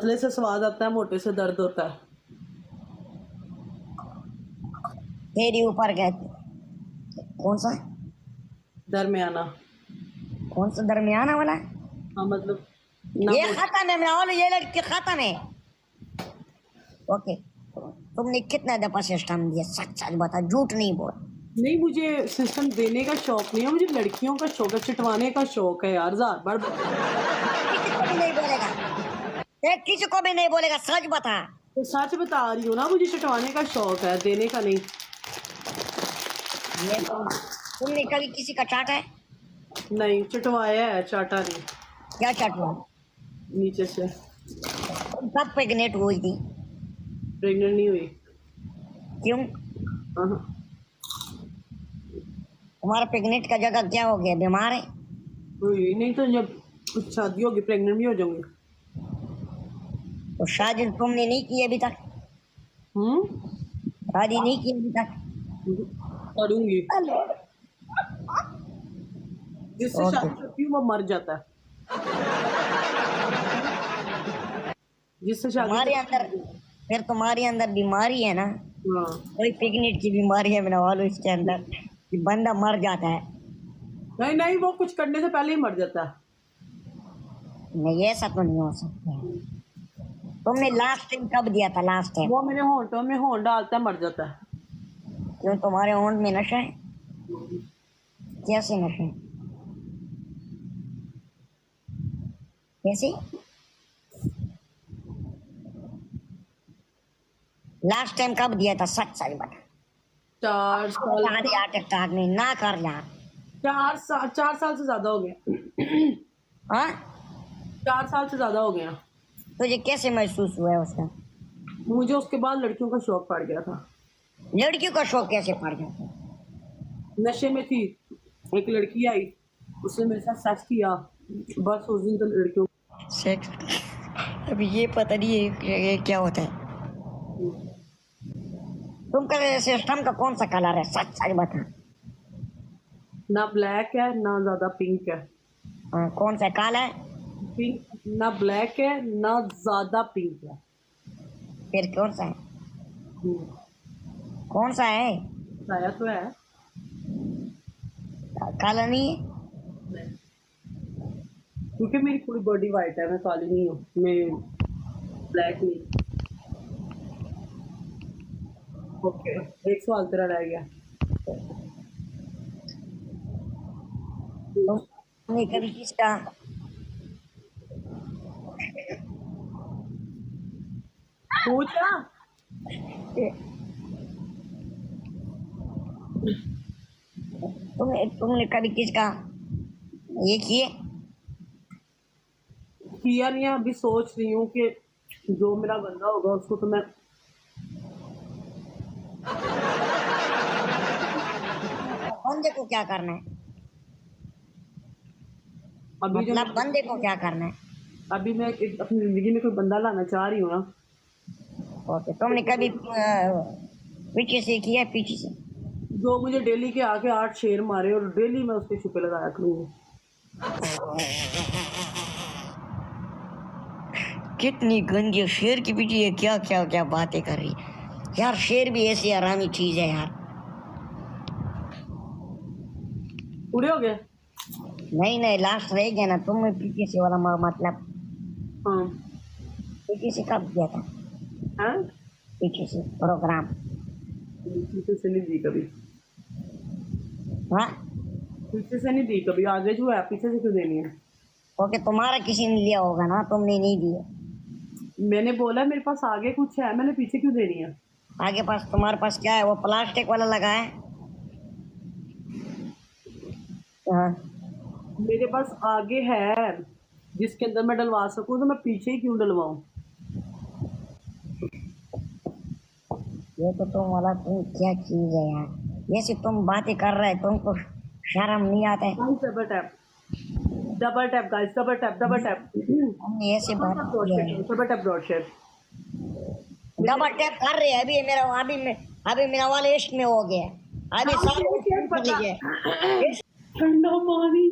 पतले से स्वाद आता है, मोटे से दर्द होता है। तेरी ऊपर गए कौन सा दरमियाना। कौन सा दरमियाना वाला? हाँ मतलब ये खत्म है, मैं ये लड़की खत्म है। ओके, तुमने कितना दफा सिस्टम दिया? सच सच बता, झूठ नहीं बोल। नहीं, मुझे सिस्टम देने का शौक नहीं है, मुझे लड़कियों का शौक है, चिटवाने का शौक है यार। हजार बार किसी को भी नहीं बोलेगा, एक किसी को भी नहीं बोलेगा, सच बता। तो सच बता रही हूँ ना, मुझे चिटवाने का शौक है, देने का नहीं। ये तुमने कभी किसी का चाटा है? नहीं, चिटवाया है, चाटा नहीं। क्या चाटवा? नीचे से। तुम कब प्रेग्नेंट हुई थी? प्रेग्नेंट नहीं हुई। क्यों? हाँ। तुम्हारा प्रेग्नेंट का जगह क्या हो गया? बीमार है? हुई नहीं तो जब शादी होगी प्रेग्नेंट भी हो जाऊंगी। तो शादी तुमने नहीं की अभी तक? शादी नहीं की अभी तक? करूंगी। जिससे शादी करती हूँ वो मर जाता है। जिससे शादी तुम्हारे अंदर, फिर तुम्हारे अंदर बीमारी है ना? हाँ। कोई प्रेग्नेंट की बीमारी है बना वालों इसके अंदर कि बंदा मर जाता है। नहीं नहीं, वो कुछ करने से पहले ही मर जाता है। नहीं, ऐसा तो नहीं हो सकता। तुमने लास्ट टाइम कब दिया था? लास्ट टाइम वो मेरे होंठों में होंठ डालता है, मर जाता है। क्यों? तुम्हारे होंठ में नशा है? कैसे नशा है? कैसे? लास्ट टाइम कब दिया था? सच सच बता। 4 साल। बता दे यार, टिकटॉक में ना कर यार। 4 साल से ज्यादा हो गया। हाँ, 4 साल से ज्यादा हो गया। तुझे कैसे महसूस हुआ है उसका? मुझे उसके बाद लड़कियों का शौक पड़ गया था। लड़कियों का शौक कैसे पड़ गया? नशे में थी, एक लड़की आई, उसने मेरे साथ सेक्स किया, बस उस दिन तो लड़कियों। सेक्स? अभी ये पता नहीं है ये क्या होता है। तुम का सिस्टम का कौन सा कलर है? सच सच बता। ना ब्लैक है ना ज्यादा पिंक है। कौन सा काला है? पिंक ना ब्लैक है ना ज्यादा पिंक है। फिर कौन सा है? हम्म, कौन सा है? बताया तो है। काला नहीं है? क्योंकि मेरी पूरी बॉडी वाइट है, मैं काली नहीं हूँ, मैं ब्लैक नहीं। ओके, एक सवाल तेरा रह गया। तुमने कभी किसका पूछा? तुमने कभी किसका ये किए? किया नहीं है, अभी सोच रही हूँ कि जो मेरा बंदा होगा उसको तो मैं। बंदे को क्या करना है? अभी मतलब बंदे को क्या करना है? अभी मैं अपनी जिंदगी में कोई बंदा लाना चाह रही हूँ ना। ओके, तुमने कभी पीछे से किया? पीछे से जो मुझे डेली के आके 8 शेर मारे और डेली मैं उसके छुपे लगाया करूँगी। कितनी गंदी शेर के पीछे ये क्या क्या क्या बातें कर रही यार। शेर भी ऐसी आरामी चीज है यार। पूरे हो गए? नहीं नहीं, लास्ट रह गया ना। तुमने पीछे से वाला मतलब हाँ। पीछे से कब किया था? हाँ, पीछे से प्रोग्राम? पीछे से नहीं दी कभी। हाँ, पीछे से नहीं दी कभी, आगे जो है पीछे से क्यों देनी है? ओके, तुम्हारा किसी ने लिया होगा ना, तुमने नहीं दिया। मैंने बोला मेरे पास आगे कुछ है, मैंने पीछे क्यों देनी है? आगे पास तुम्हारे पास क्या है? वो प्लास्टिक वाला लगा है? हाँ, मेरे पास आगे है जिसके अंदर मैं डलवा सकूं, तो मैं पीछे ही क्यों डलवाऊं? ये तो तुम वाला तुम क्या चीज है यार। ये सिर्फ तुम बातें कर रहे, तुमको शर्म नहीं आता है? Double tap, double tap guys, double tap, double tap. तुमने ऐसे बात किया है। Double tap dot share. Double tap कर रहे हैं अभी मेरा, अभी मेरा वाला इश्क में हो गया। अभी सब चले गए। ठंडा पानी।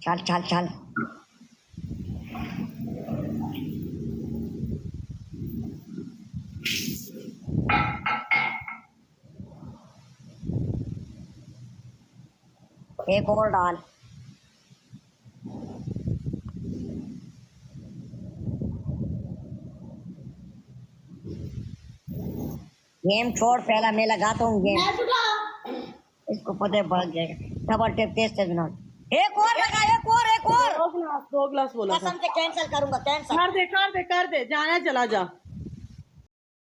चल चल चल। एक और डाल। गेम छोड़, पहला मैं लगाता हूँ गेम। इसको पता है भाग जाएगा। डबल टेप तेज तेज ना। एक और लगा, एक और। 2 गिलास बोला था। कसम से कैंसिल करूंगा, कैंसिल। कर दे जाना, चला जा।